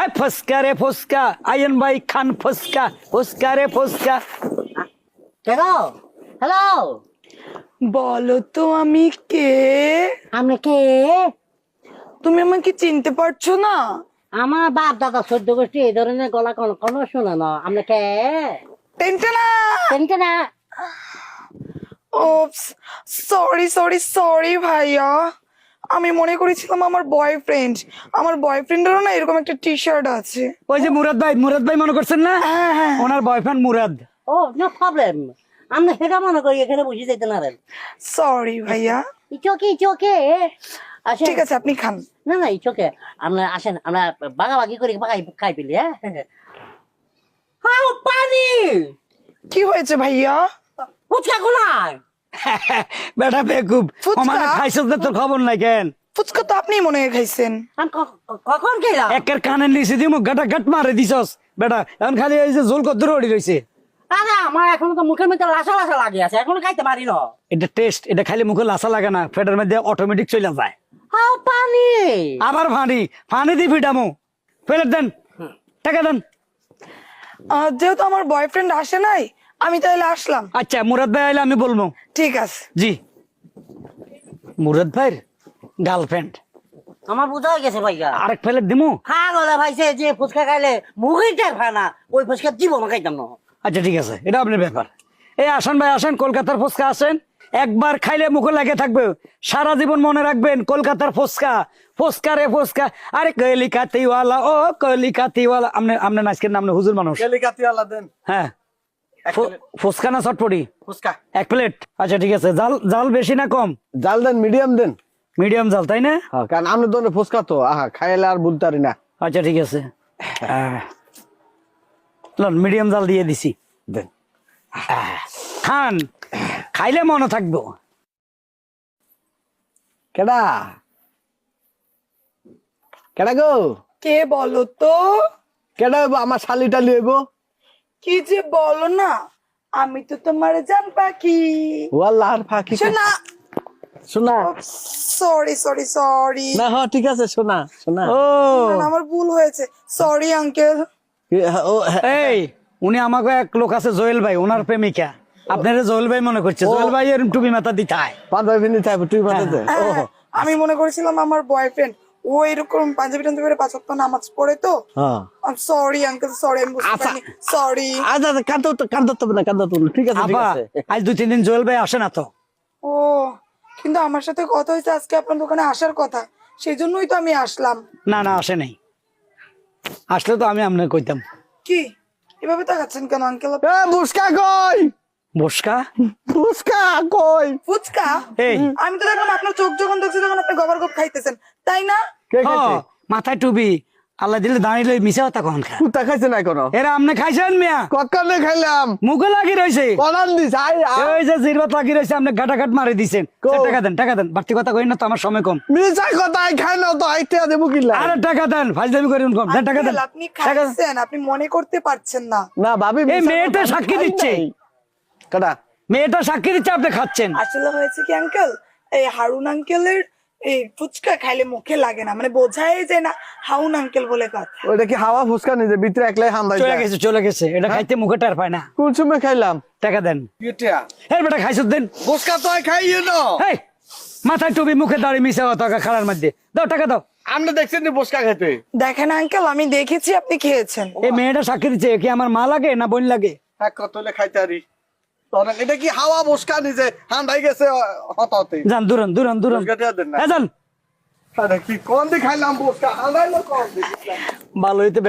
I ফসকা রে ফসকা, ion ভাই খান ফসকা, ফসকা রে ফসকা। হ্যালো হ্যালো, বলো তো আমি কে? আপনি কে? তুমি আমাকে চিনতে পারছো না? আমার বাপ দাদা 14 গোষ্ঠী এই ধরনের গলা কোনো শোনে না। আপনি কে? টেনটেনা। চিনতে না? ওপস, সরি সরি সরি ভাইয়া, আমি মনে করেছিলাম আমার বয়ফ্রেন্ডেরও না এরকম একটা টি শার্ট আছে। ওই যে মুরাদ ভাই মনে করছেন না? হ্যাঁ। ওনার বয়ফ্রেন্ড মুরাদ। ও নো প্রবলেম, আপনি সেটা মনে করি এখানে বুঝে যেতে না। সরি ভাইয়া। ইচোকে আসেন। ঠিক আছে, আপনি খান। না না ইচোকে, আমরা আসেন, আমরা বাগাবাগি করে খাই পেলি। হ্যাঁ পানি কি হয়েছে ভাইয়া? ফুচকা কোনায়? বেটা বেকুব, ফুচকা? আমাকে খাইছস না, তোর খবর নাই কেন? ফুচকা তো আপনি মনে হয় খাইছেন। আমি কখন খেলাম? একের কানের নিচে দিয়ে মুখ গাটা গাট মারে দিছস বেটা। এখন খালি এই যে ঝোল কদ্দুর ওড়ি রইছে। আরে আমার এখনো তো মুখের মধ্যে লাসা লাসা লাগে আছে, এখনো খাইতে পারি না। এটা টেস্ট, এটা খালি মুখে লাসা লাগে না, পেটের মধ্যে অটোমেটিক চলে যায়। হ্যাঁ পানি। আবার ফানি দি ফিটামু। ফেলে দেন, টাকা দেন। যেহেতু আমার বয়ফ্রেন্ড আসে নাই, আমি তাহলে আসলাম। আচ্ছা, মুরাদ ভাই আইলে আমি বলবো। ঠিক আছে। জি, মুরাদ ভাইয়ের গার্লফ্রেন্ড। আমার বোঝা হয়ে গেছে ভাইয়া। আরেক প্লেট দিমু? হ্যাঁ বলে ভাইছে যে ফুচকা খাইলে মুখের টের হয় না, ওই ফুচকা জীবন খাইতাম না। আচ্ছা ঠিক আছে, এটা আপনার ব্যাপার। এই আসেন ভাই আসেন, কলকাতার ফুচকা আসেন, একবার খাইলে মুখে লাগে থাকবে, সারা জীবন মনে রাখবেন কলকাতার ফুচকা। ফুচকা রে ফুচকা, আরে কলিকাতিওয়ালা ও কলিকাতিওয়ালা। আপনার আজকের নাম হুজুর মানুষ। কলিকাতিওয়ালা দেন। হ্যাঁ, ফুচকা না চটপটি? ফুচকা এক প্লেট। আচ্ছা ঠিক আছে, জাল জাল বেশি না কম? জাল দেন, মিডিয়াম দেন। মিডিয়াম জাল, তাই না? হ্যাঁ, কারণ আমরা তো ফুচকা তো খাইলে আর বলতে পারি না। আচ্ছা ঠিক আছে, মিডিয়াম জাল দিয়ে দিছি। দেন। খান, খাইলে মনে থাকবো। কেডা কেডা গো? কে বলো তো? কেডা হইব? আমার শালি টালি হইব? কি যে বলো না, আমি তো তোমার জান পাখি। ওয়াল্লাহ ফাঁকি। শোনা। শোনা সরি সরি সরি, না, হ্যাঁ ঠিক আছে, শোনা শোনা। ও আমার ভুল হয়েছে, সরি আঙ্কেল। এই, উনি আমাকে এক লোক আছে জয়েল ভাই, ওনার প্রেমিকা। আপনারা জয়েল ভাই মনে করছে? জয়েল ভাই এরকম টুপি মাথা দিতে হয়। পাঞ্জাবি নিতে হবে, তুই বাতাতে। আমি মনে করেছিলাম আমার বয়ফ্রেন্ড, ও এরকম পাঞ্জাবি টাঞ্জাবি পরে 5 ওয়াক্ত নামাজ পড়ে তো। হ্যাঁ সরি আঙ্কেল, সরি, আমি বুঝতে আচ্ছা। পারিনি, সরি। আচ্ছা কান্দতে হবে না, কান্দতে হবে না। ঠিক আছে ঠিক আপা, আছে। আজ 2-3 দিন জয়েল ভাই আসে না তো। ও, কিন্তু আমার সাথে কথা হয়েছে আজকে আপনার দোকানে আসার কথা, সেই জন্যই তো আমি আসলাম। না না, আসে নাই। আসলে তো আমি আপনাকে কইতাম। কি এভাবে তাকাচ্ছেন কেন আঙ্কেল? এ ফুচকা কই? বসকা ফুচকা কই? ফুচকা? এই, আমি তো দেখলাম আপনার চোখ যখন দেখছি তখন আপনি গবার গপ খাইতেছেন, তাই না? কে হ, খাইছে? মাথায় টুপি, আল্লাহ দিলে দাঁড়িয়ে মিশা হতা কখন খা। কুত্তা খাইছে না কোনো? এরা আপনি খাইছেন মিয়া? কখনো খাইলাম। মুখে লাগি রয়েছে, কনান দিস ওই যে জিরবাত লাগি রয়েছে, আপনি গাটা গাট মারি দিছেন। টাকা দেন, টাকা দেন, বাড়তি কথা কই না তো, আমার সময় কম। মিছা কথা খাই না তো, আইতে দেবো কিলা। আরে টাকা দেন, ফাইজলামি করেন কম, দেন টাকা দেন। আঙ্কেল, আপনি খাইছেন, আপনি মনে করতে পারছেন না। না ভাবি, এই মিছা মেয়েটা কথা সাক্ষী খাই দিচ্ছে। নাই। কেডা? মেয়েটা সাক্ষী দিচ্ছে আপনি খাচ্ছেন। আসলে হয়েছে কি আঙ্কেল, এই হারুন আঙ্কেলের এই ফুচকা খাইলে মুখে লাগে না, মানে বোঝাই যায় না হাউন আঙ্কেল বলে কথা। ওইটা কি হাওয়া ফুচকা নিজে ভিতরে একলাই হামদাই চলে গেছে, এটা খাইতে মুখে টের পায় না। কোন সময় খাইলাম? টাকা দেন। এটা এই বেটা খাইছো দেন। ফুচকা তো খাইও না। এই, মাথায় টুপি মুখে দাঁড়ি মিশা হতো খাড়ার মধ্যে, দাও টাকা দাও। আমরা দেখছেন যে ফুচকা খাইতে। দেখেন আঙ্কেল, আমি দেখেছি আপনি খেয়েছেন। এই মেয়েটা সাক্ষী দিচ্ছে, কি আমার মা লাগে না বোন লাগে? এক কতলে খাইতে আরি। তখন এটা কি হাওয়া ফুচকা নিজে হান্দাই গেছে হতাতে। যান দুরান দুরান দুরান, ফুচকাটা দেন না। যান। আরে কি কোন দি খাইলাম ফুচকা হান্দাই না কোন দি। ভালো হইতে